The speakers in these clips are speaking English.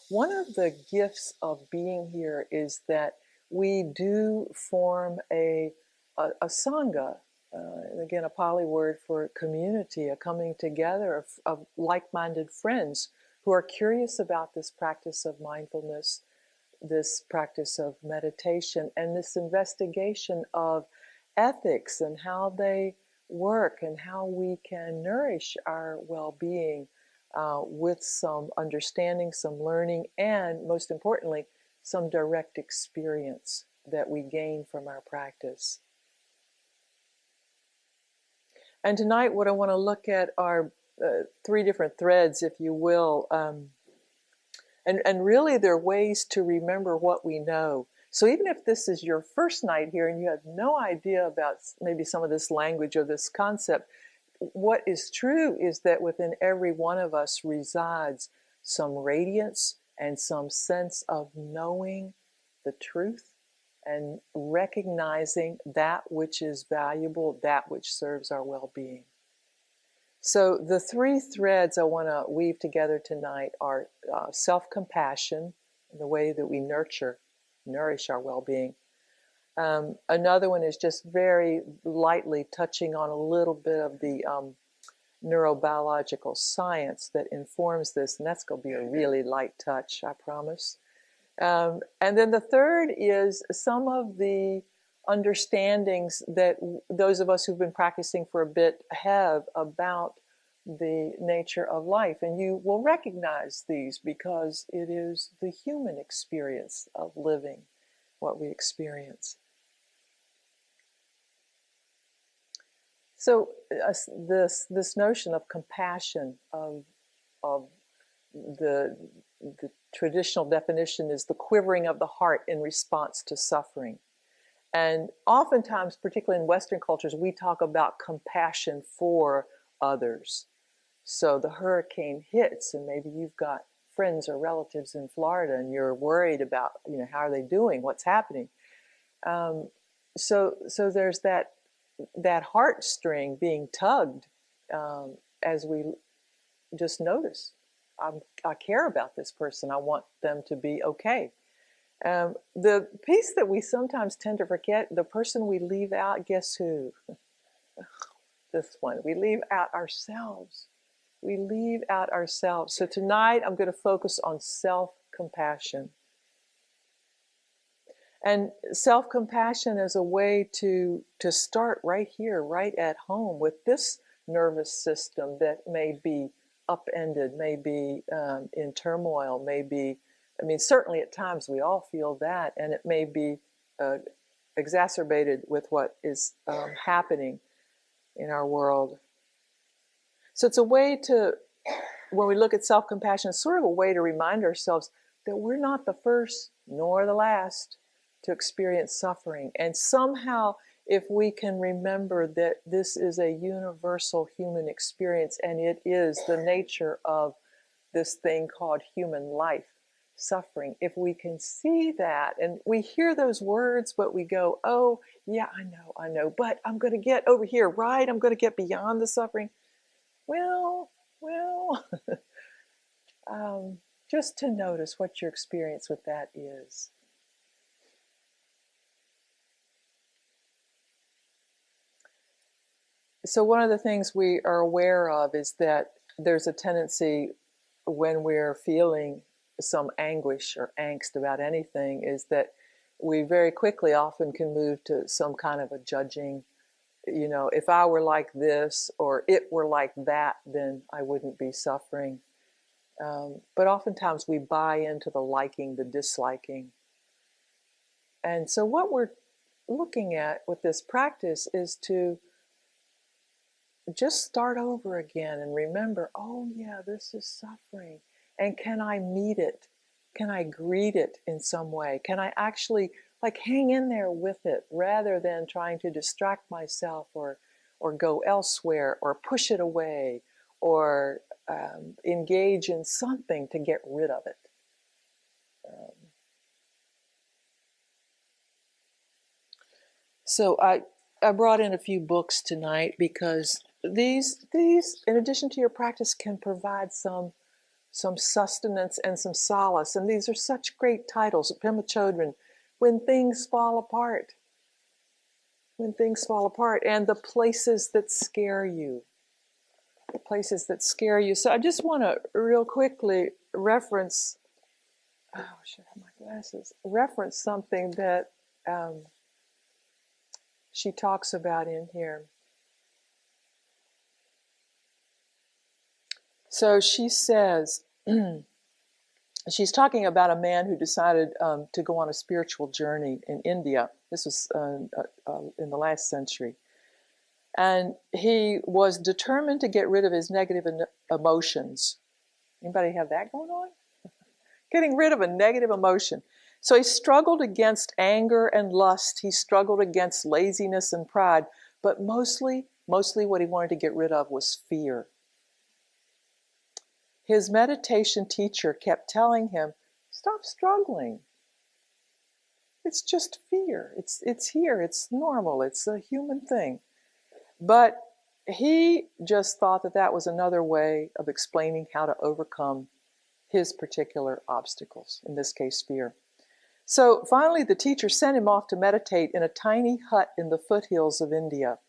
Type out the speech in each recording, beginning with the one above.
one of the gifts of being here is that we do form a sangha, and again, a Pali word for community, a coming together of like-minded friends who are curious about this practice of mindfulness, this practice of meditation, and this investigation of ethics and how they work and how we can nourish our well-being with some understanding, some learning, and most importantly, some direct experience that we gain from our practice. And tonight, what I want to look at are three different threads, if you will, and really they're ways to remember what we know. So even if this is your first night here and you have no idea about maybe some of this language or this concept, what is true is that within every one of us resides some radiance and some sense of knowing the truth and recognizing that which is valuable, that which serves our well-being. So the three threads I want to weave together tonight are self-compassion, the way that we nourish our well-being. Another one is just very lightly touching on a little bit of the neurobiological science that informs this, and that's going to be a really light touch, I promise. And then the third is some of the understandings that those of us who've been practicing for a bit have about the nature of life. And you will recognize these because it is the human experience of living what we experience. So this notion of compassion, of the traditional definition is the quivering of the heart in response to suffering. And oftentimes, particularly in Western cultures, we talk about compassion for others. So the hurricane hits, and maybe you've got friends or relatives in Florida, and you're worried about, how are they doing? What's happening? So there's that heartstring being tugged as we just notice. I care about this person. I want them to be okay. The piece that we sometimes tend to forget, the person we leave out, guess who? This one. We leave out ourselves. We leave out ourselves. So tonight I'm going to focus on self-compassion. And self-compassion is a way to start right here, right at home with this nervous system that may be upended, may be in turmoil, may be, certainly at times we all feel that, and it may be exacerbated with what is happening in our world. So it's a way to, when we look at self-compassion, it's sort of a way to remind ourselves that we're not the first nor the last to experience suffering. And somehow, if we can remember that this is a universal human experience, and it is the nature of this thing called human life, suffering, if we can see that, and we hear those words, but we go, oh, yeah, I know, but I'm going to get over here, right? I'm going to get beyond the suffering. Well, just to notice what your experience with that is. So one of the things we are aware of is that there's a tendency when we're feeling some anguish or angst about anything is that we very quickly often can move to some kind of a judging, if I were like this or it were like that, then I wouldn't be suffering. But oftentimes we buy into the liking, the disliking. And so what we're looking at with this practice is to just start over again and remember, oh yeah, this is suffering. And can I meet it? Can I greet it in some way? Can I actually hang in there with it rather than trying to distract myself or go elsewhere or push it away or engage in something to get rid of it? So I brought in a few books tonight because these, in addition to your practice, can provide some some sustenance and some solace. And these are such great titles. Pema Chodron, When Things Fall Apart. When Things Fall Apart. And the places that scare you. The places that scare you. So I just want to real quickly reference, oh, I should have my glasses, reference something that she talks about in here. So she says, she's talking about a man who decided to go on a spiritual journey in India. This was in the last century. And he was determined to get rid of his negative emotions. Anybody have that going on? Getting rid of a negative emotion. So he struggled against anger and lust. He struggled against laziness and pride. But mostly what he wanted to get rid of was fear. His meditation teacher kept telling him, stop struggling. It's just fear. It's here. It's normal. It's a human thing. But he just thought that that was another way of explaining how to overcome his particular obstacles, in this case, fear. So finally, the teacher sent him off to meditate in a tiny hut in the foothills of India.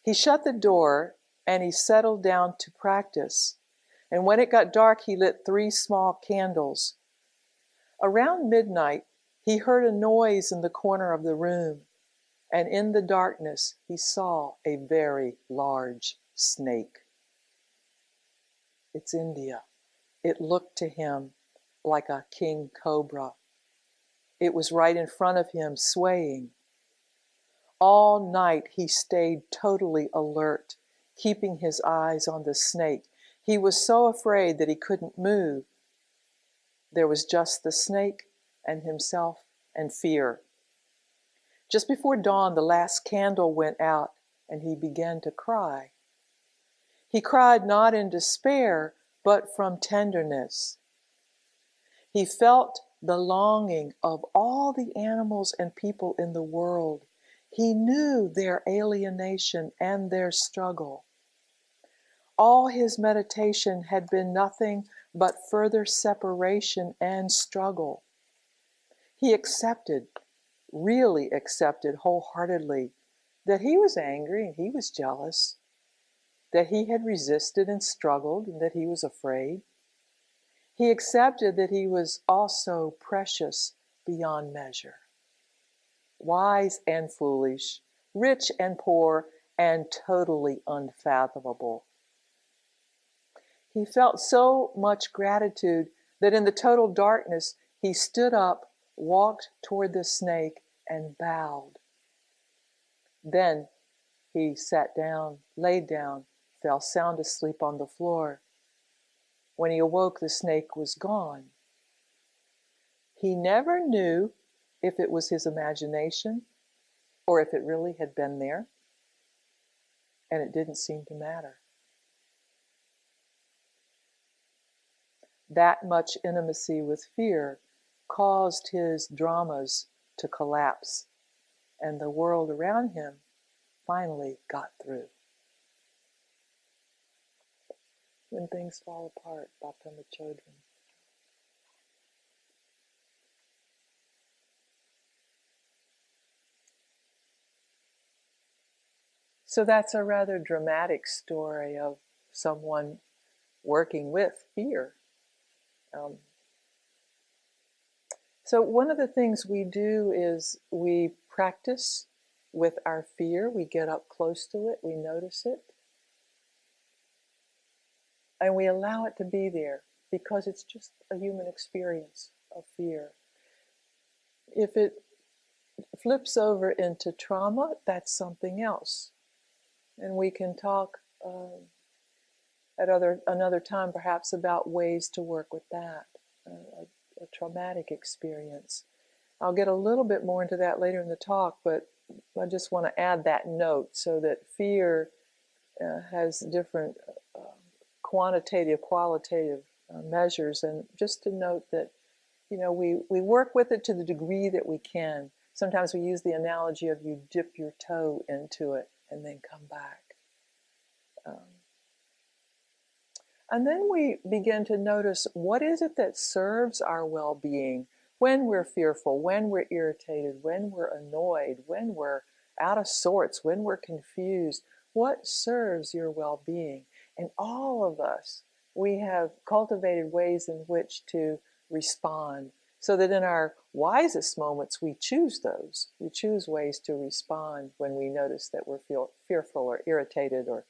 He shut the door and he settled down to practice. And when it got dark, he lit 3 small candles. Around midnight, he heard a noise in the corner of the room, and in the darkness, he saw a very large snake. It's India. It looked to him like a king cobra. It was right in front of him, swaying. All night, he stayed totally alert, keeping his eyes on the snake. He was so afraid that he couldn't move. There was just the snake and himself and fear. Just before dawn, the last candle went out and he began to cry. He cried not in despair, but from tenderness. He felt the longing of all the animals and people in the world. He knew their alienation and their struggle. All his meditation had been nothing but further separation and struggle. He accepted, really accepted wholeheartedly, that he was angry and he was jealous, that he had resisted and struggled and that he was afraid. He accepted that he was also precious beyond measure, wise and foolish, rich and poor, and totally unfathomable. He felt so much gratitude that in the total darkness, he stood up, walked toward the snake, and bowed. Then he sat down, laid down, fell sound asleep on the floor. When he awoke, the snake was gone. He never knew if it was his imagination or if it really had been there, and it didn't seem to matter. That much intimacy with fear caused his dramas to collapse, and the world around him finally got through. When Things Fall Apart by Pema Chodron. So that's a rather dramatic story of someone working with fear. So one of the things we do is we practice with our fear. We get up close to it, we notice it, and we allow it to be there because it's just a human experience of fear. If it flips over into trauma, that's something else. And we can talk at another time perhaps about ways to work with that, a traumatic experience. I'll get a little bit more into that later in the talk, but I just want to add that note so that fear has different quantitative, qualitative measures, and just to note that, we work with it to the degree that we can. Sometimes we use the analogy of you dip your toe into it and then come back. And then we begin to notice, what is it that serves our well-being when we're fearful, when we're irritated, when we're annoyed, when we're out of sorts, when we're confused. What serves your well-being? And all of us, we have cultivated ways in which to respond, so that in our wisest moments we choose those. We choose ways to respond when we notice that we're fearful or irritated or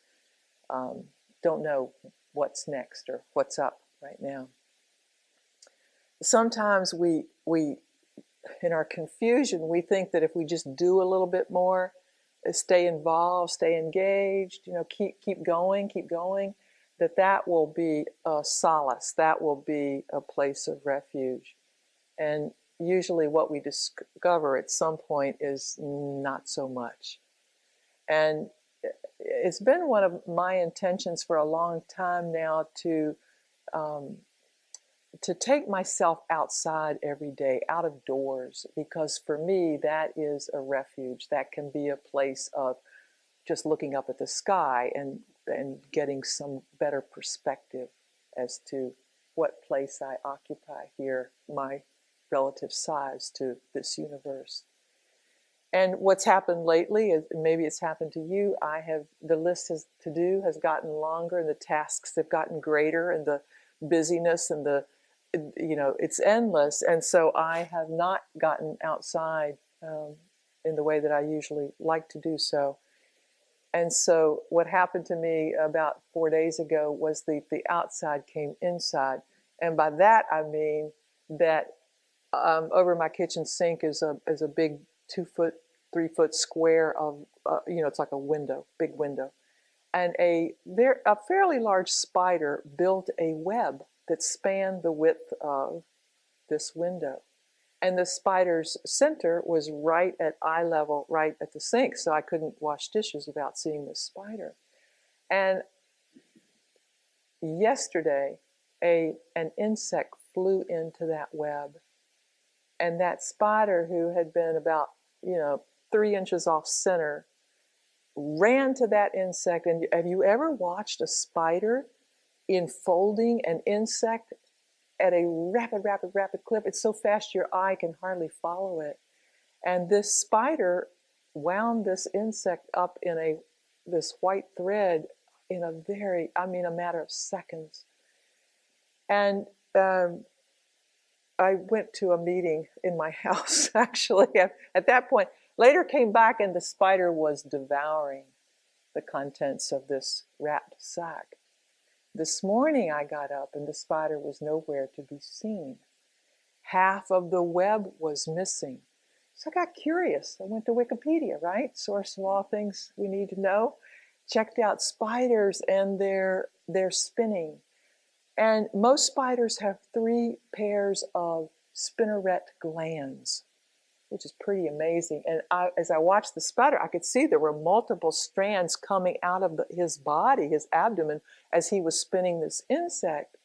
don't know what's next or what's up right now. Sometimes we in our confusion, we think that if we just do a little bit more, stay involved, stay engaged, keep going, that will be a solace, that will be a place of refuge. And usually what we discover at some point is not so much. And it's been one of my intentions for a long time now to take myself outside every day, out of doors, because for me that is a refuge. That can be a place of just looking up at the sky and getting some better perspective as to what place I occupy here, my relative size to this universe. And what's happened lately is, maybe it's happened to you, the list to do has gotten longer, and the tasks have gotten greater, and the busyness and it's endless. And so I have not gotten outside in the way that I usually like to do so. And so what happened to me about 4 days ago was the outside came inside. And by that I mean that over my kitchen sink is a big 2 foot, 3 foot square of, it's like a window, big window. And a fairly large spider built a web that spanned the width of this window. And the spider's center was right at eye level, right at the sink, so I couldn't wash dishes without seeing this spider. And yesterday, an insect flew into that web. And that spider, who had been about 3 inches off center, ran to that insect. And have you ever watched a spider enfolding an insect at a rapid clip? It's so fast your eye can hardly follow it. And this spider wound this insect up in this white thread in a matter of seconds. And I went to a meeting in my house, actually, at that point. Later came back, and the spider was devouring the contents of this wrapped sack. This morning I got up, and the spider was nowhere to be seen. Half of the web was missing. So I got curious. I went to Wikipedia, right? Source of all things we need to know. Checked out spiders and their spinning. And most spiders have 3 pairs of spinneret glands, which is pretty amazing. And as I watched the spider, I could see there were multiple strands coming out of his body, his abdomen, as he was spinning this insect.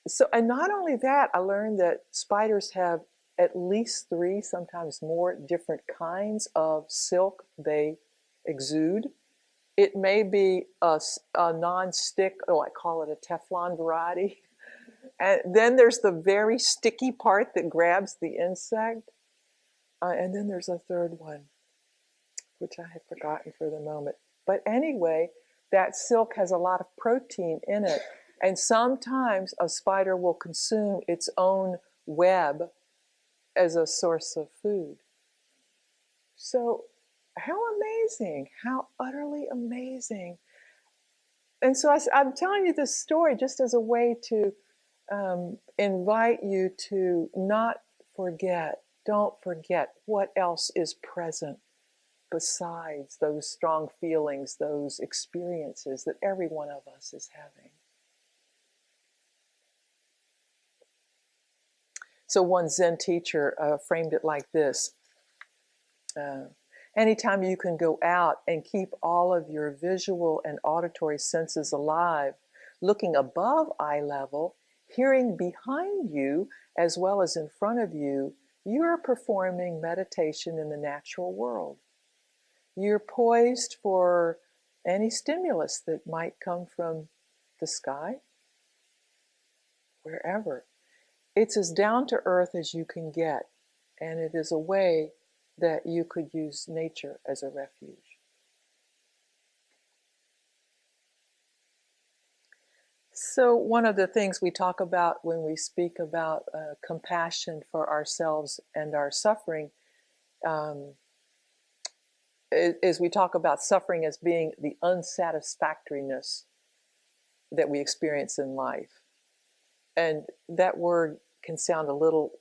So, and not only that, I learned that spiders have at least 3, sometimes more, different kinds of silk they exude. It may be a non-stick, I call it a Teflon variety. And then there's the very sticky part that grabs the insect. And then there's a third one, which I have forgotten for the moment. But anyway, that silk has a lot of protein in it. And sometimes a spider will consume its own web as a source of food. So how amazing, how utterly amazing. And so I'm telling you this story just as a way to invite you to not forget, don't forget what else is present besides those strong feelings, those experiences that every one of us is having. So one Zen teacher framed it like this. Anytime you can go out and keep all of your visual and auditory senses alive, looking above eye level, hearing behind you as well as in front of you, you're performing meditation in the natural world. You're poised for any stimulus that might come from the sky, wherever. It's as down to earth as you can get, and it is a way that you could use nature as a refuge. So one of the things we talk about when we speak about compassion for ourselves and our suffering is we talk about suffering as being the unsatisfactoriness that we experience in life. And that word can sound a little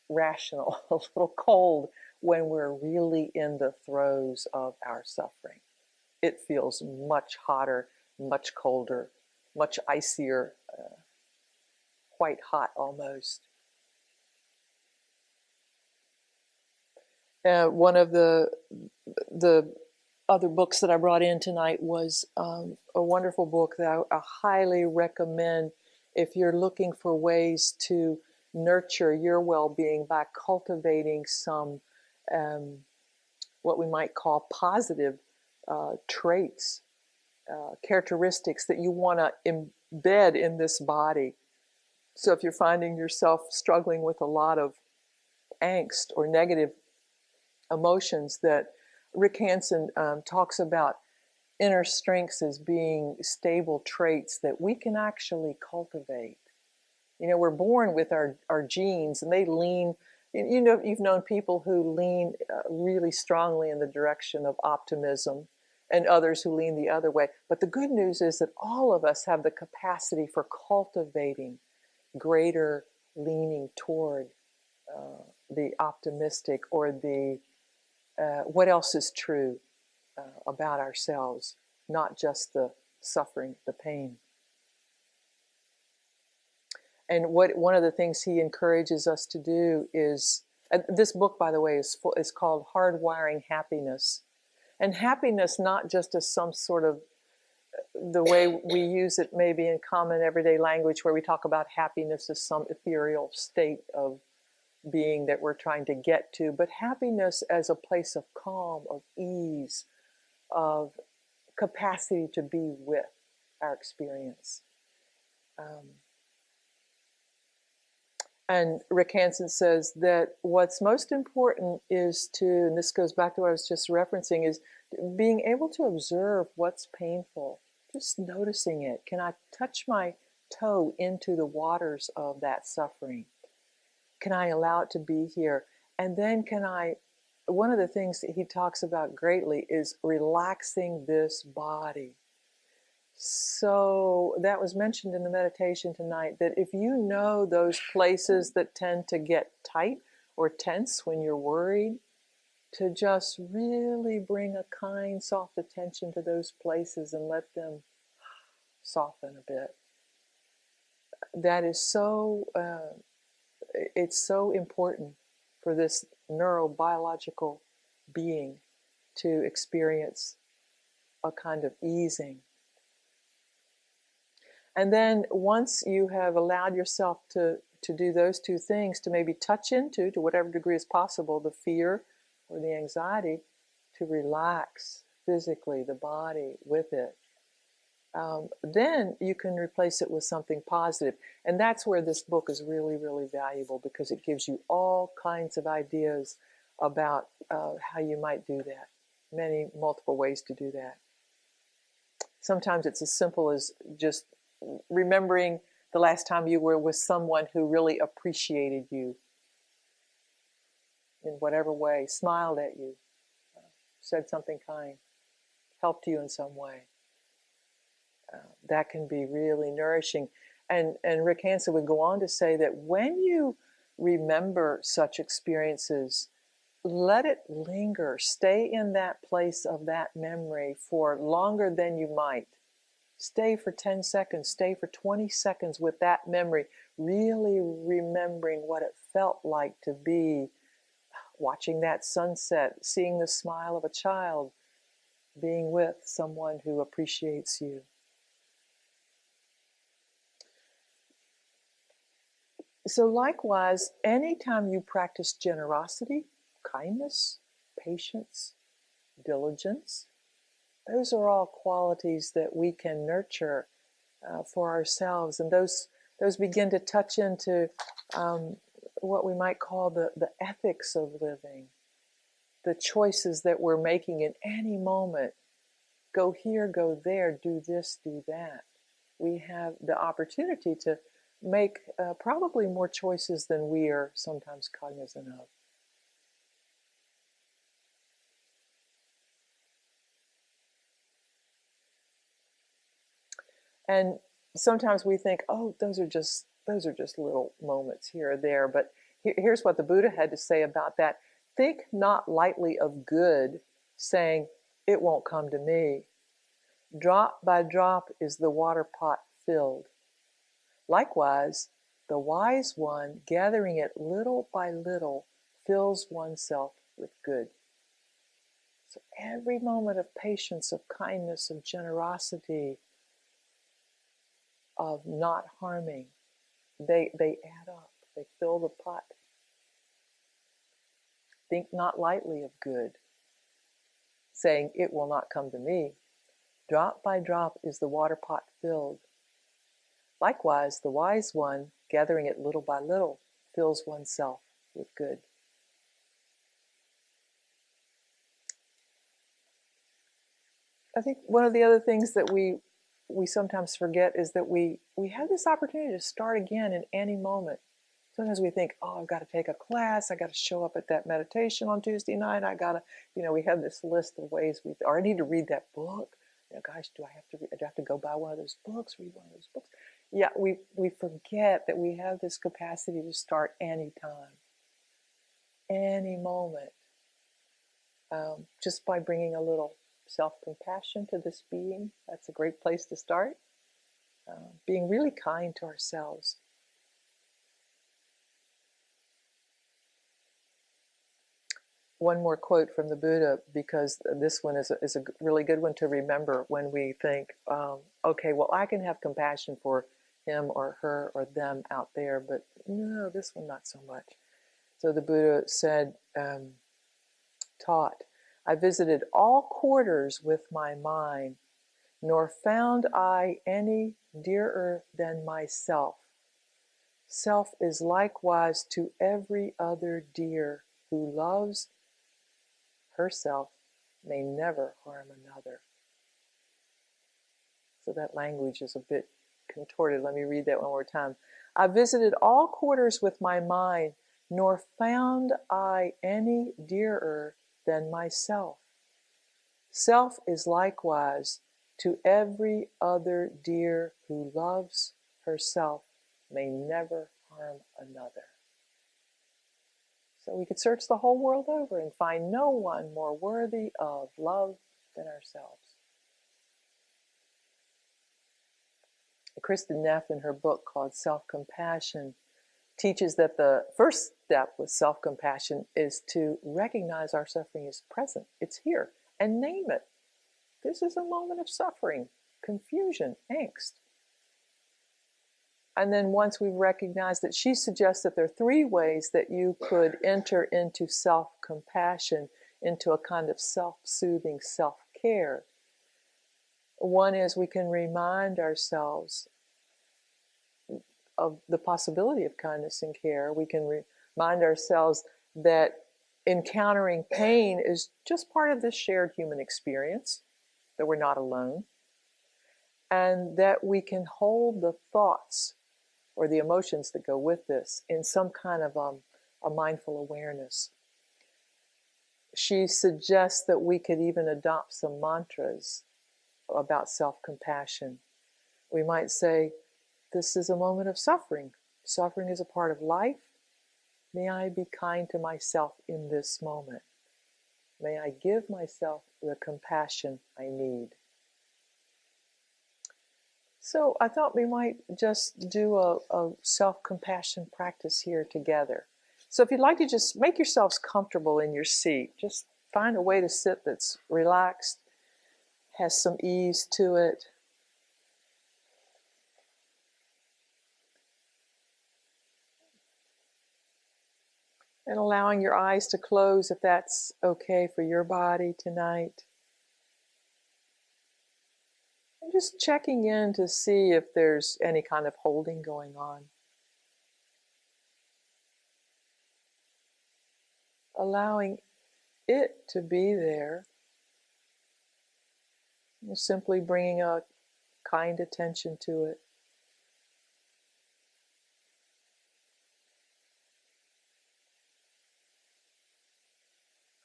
rational, a little cold when we're really in the throes of our suffering. It feels much hotter, much colder, much icier, quite hot almost. One of the other books that I brought in tonight was a wonderful book that I highly recommend if you're looking for ways to nurture your well-being by cultivating some what we might call positive traits, characteristics that you want to embed in this body. So if you're finding yourself struggling with a lot of angst or negative emotions, that Rick Hansen talks about inner strengths as being stable traits that we can actually cultivate. You know, we're born with our genes, and they lean, you know, you've known people who lean really strongly in the direction of optimism and others who lean the other way. But the good news is that all of us have the capacity for cultivating greater leaning toward the optimistic or the what else is true about ourselves, not just the suffering, the pain. And one of the things he encourages us to do is, this book, by the way, is called Hardwiring Happiness. And happiness not just as some sort of, the way we use it maybe in common everyday language, where we talk about happiness as some ethereal state of being that we're trying to get to, but happiness as a place of calm, of ease, of capacity to be with our experience. And Rick Hansen says that what's most important is to, and this goes back to what I was just referencing, is being able to observe what's painful, just noticing it. Can I touch my toe into the waters of that suffering? Can I allow it to be here? And then one of the things that he talks about greatly is relaxing this body. So that was mentioned in the meditation tonight, that if you know those places that tend to get tight or tense when you're worried, to just really bring a kind, soft attention to those places and let them soften a bit. That is so, it's so important for this neurobiological being to experience a kind of easing. And then once you have allowed yourself to do those two things, to maybe touch into, to whatever degree is possible, the fear or the anxiety, to relax physically the body with it, then you can replace it with something positive. And that's where this book is really, really valuable, because it gives you all kinds of ideas about how you might do that. Multiple ways to do that. Sometimes it's as simple as just remembering the last time you were with someone who really appreciated you in whatever way, smiled at you, said something kind, helped you in some way. That can be really nourishing. And Rick Hansen would go on to say that when you remember such experiences, let it linger. Stay in that place of that memory for longer than you might. Stay for 10 seconds, stay for 20 seconds with that memory, really remembering what it felt like to be watching that sunset, seeing the smile of a child, being with someone who appreciates you. So likewise, anytime you practice generosity, kindness, patience, diligence, those are all qualities that we can nurture for ourselves. And those begin to touch into what we might call the ethics of living, the choices that we're making in any moment. Go here, go there, do this, do that. We have the opportunity to make probably more choices than we are sometimes cognizant of. And sometimes we think, oh, those are just little moments here or there. But here's what the Buddha had to say about that. Think not lightly of good, saying, it won't come to me. Drop by drop is the water pot filled. Likewise, the wise one, gathering it little by little, fills oneself with good. So every moment of patience, of kindness, of generosity, of not harming, they add up. They fill the pot. Think not lightly of good, saying, it will not come to me. Drop by drop is the water pot filled. Likewise, the wise one, gathering it little by little, fills oneself with good. I think one of the other things that we sometimes forget is that we have this opportunity to start again in any moment. Sometimes we think, oh, I've got to take a class, I got to show up at that meditation on Tuesday night, I got to, we have this list of ways or I need to read that book. Gosh, do I have to go buy one of those books, read one of those books? Yeah, we forget that we have this capacity to start anytime, any moment, just by bringing a little self-compassion to this being. That's a great place to start. Being really kind to ourselves. One more quote from the Buddha, because this one is a really good one to remember when we think, okay, well, I can have compassion for him or her or them out there, but no, this one not so much. So the Buddha said, taught, I visited all quarters with my mind, nor found I any dearer than myself. Self is likewise to every other dear who loves herself may never harm another. So that language is a bit contorted. Let me read that one more time. I visited all quarters with my mind, nor found I any dearer than myself. Self is likewise to every other dear who loves herself may never harm another. So we could search the whole world over and find no one more worthy of love than ourselves. Kristen Neff, in her book called Self-Compassion, teaches that the first step with self-compassion is to recognize our suffering is present. It's here. And name it. This is a moment of suffering, confusion, angst. And then once we've recognized it, she suggests that there are 3 ways that you could enter into self-compassion, into a kind of self-soothing self-care. One is we can remind ourselves of the possibility of kindness and care. We can remind ourselves that encountering pain is just part of this shared human experience, that we're not alone, and that we can hold the thoughts or the emotions that go with this in some kind of a mindful awareness. She suggests that we could even adopt some mantras about self-compassion. We might say, this is a moment of suffering. Suffering is a part of life. May I be kind to myself in this moment. May I give myself the compassion I need. So I thought we might just do a self-compassion practice here together. So if you'd like to just make yourselves comfortable in your seat, just find a way to sit that's relaxed, has some ease to it. And allowing your eyes to close if that's okay for your body tonight. And just checking in to see if there's any kind of holding going on. Allowing it to be there. Simply bringing a kind attention to it.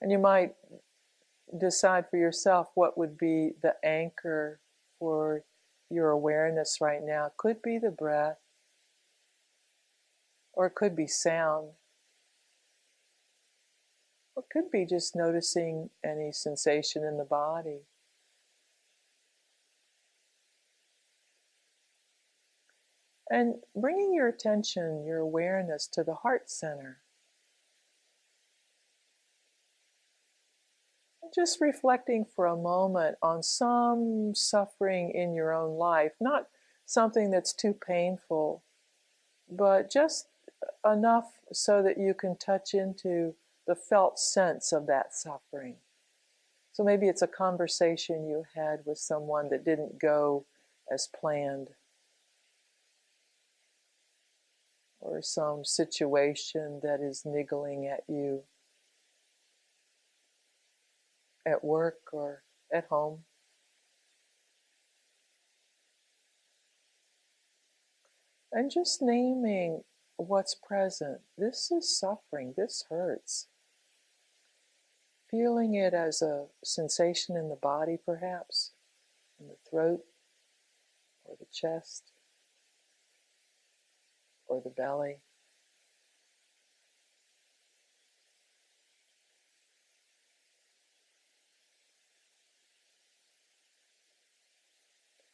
And you might decide for yourself what would be the anchor for your awareness right now. It could be the breath, or it could be sound. Or it could be just noticing any sensation in the body. And bringing your attention, your awareness to the heart center. Just reflecting for a moment on some suffering in your own life, not something that's too painful, but just enough so that you can touch into the felt sense of that suffering. So maybe it's a conversation you had with someone that didn't go as planned, or some situation that is niggling at you at work or at home. And just naming what's present. This is suffering, this hurts. Feeling it as a sensation in the body, perhaps, in the throat, or the chest, or the belly.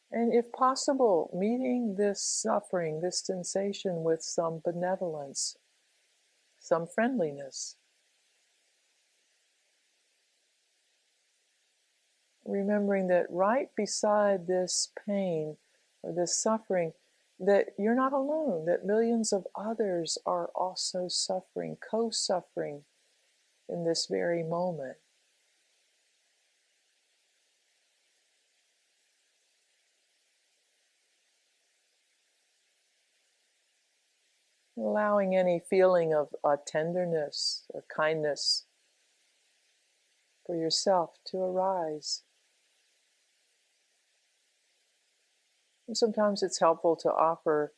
And if possible, meeting this suffering, this sensation with some benevolence, some friendliness. Remembering that right beside this pain or this suffering, that you're not alone, that millions of others are also suffering, co-suffering in this very moment. Allowing any feeling of tenderness or kindness for yourself to arise. And sometimes it's helpful to offer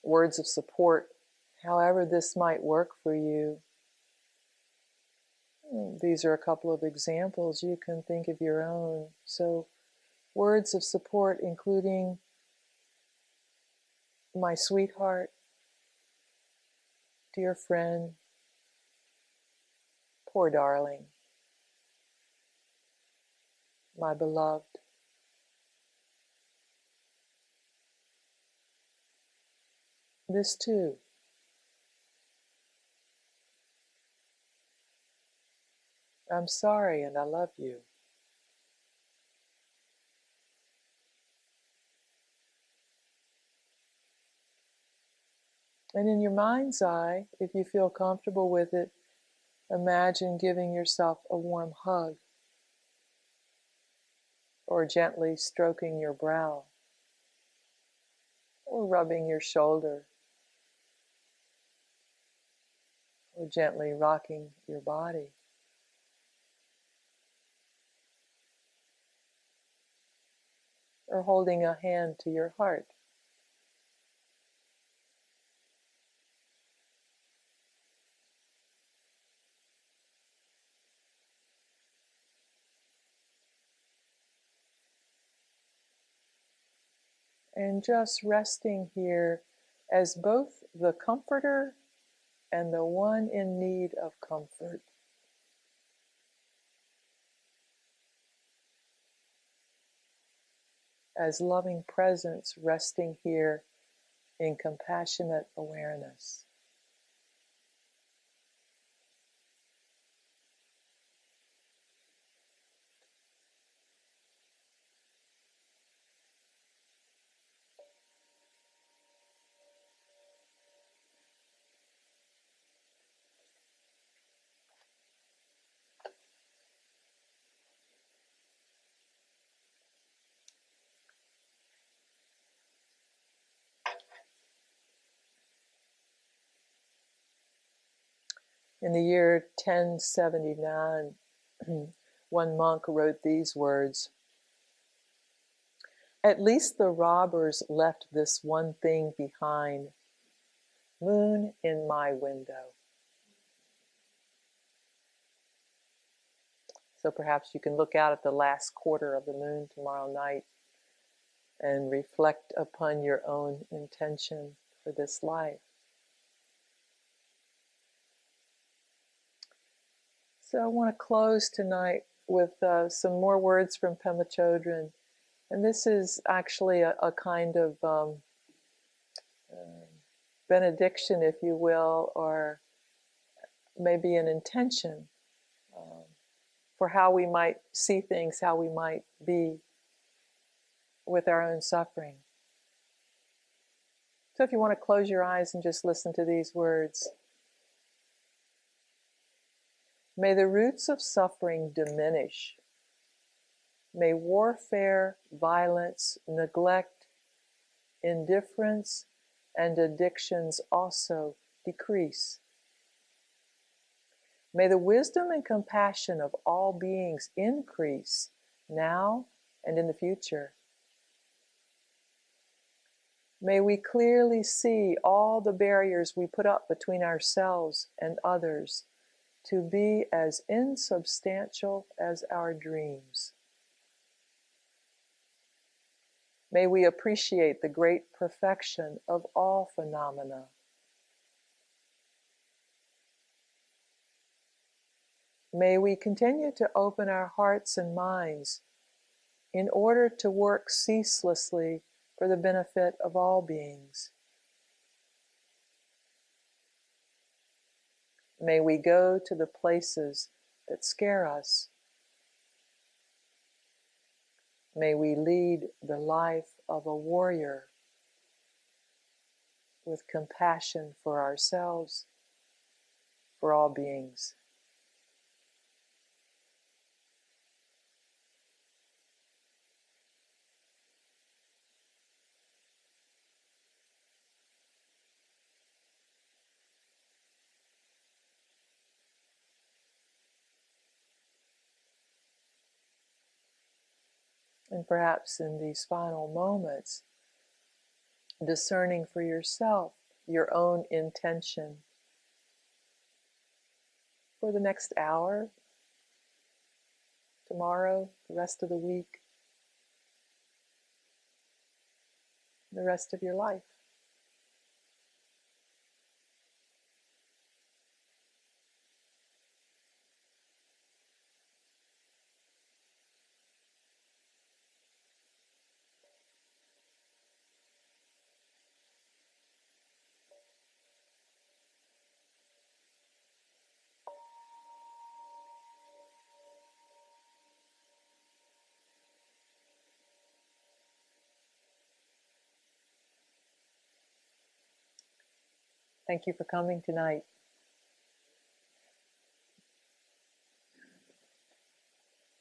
words of support, however this might work for you. These are a couple of examples. You can think of your own. So, words of support including, my sweetheart, dear friend, poor darling, my beloved. This too. I'm sorry and I love you. And in your mind's eye, if you feel comfortable with it, imagine giving yourself a warm hug, or gently stroking your brow, or rubbing your shoulder, or gently rocking your body. Or holding a hand to your heart. And just resting here as both the comforter and the one in need of comfort. As loving presence resting here in compassionate awareness. In the year 1079, one monk wrote these words: "At least the robbers left this one thing behind: moon in my window." So perhaps you can look out at the last quarter of the moon tomorrow night and reflect upon your own intention for this life. So I want to close tonight with some more words from Pema Chodron. And this is actually a kind of benediction, if you will, or maybe an intention for how we might see things, how we might be with our own suffering. So if you want to close your eyes and just listen to these words. May the roots of suffering diminish. May warfare, violence, neglect, indifference, and addictions also decrease. May the wisdom and compassion of all beings increase now and in the future. May we clearly see all the barriers we put up between ourselves and others to be as insubstantial as our dreams. May we appreciate the great perfection of all phenomena. May we continue to open our hearts and minds in order to work ceaselessly for the benefit of all beings. May we go to the places that scare us. May we lead the life of a warrior with compassion for ourselves, for all beings. And perhaps in these final moments, discerning for yourself your own intention for the next hour, tomorrow, the rest of the week, the rest of your life. Thank you for coming tonight.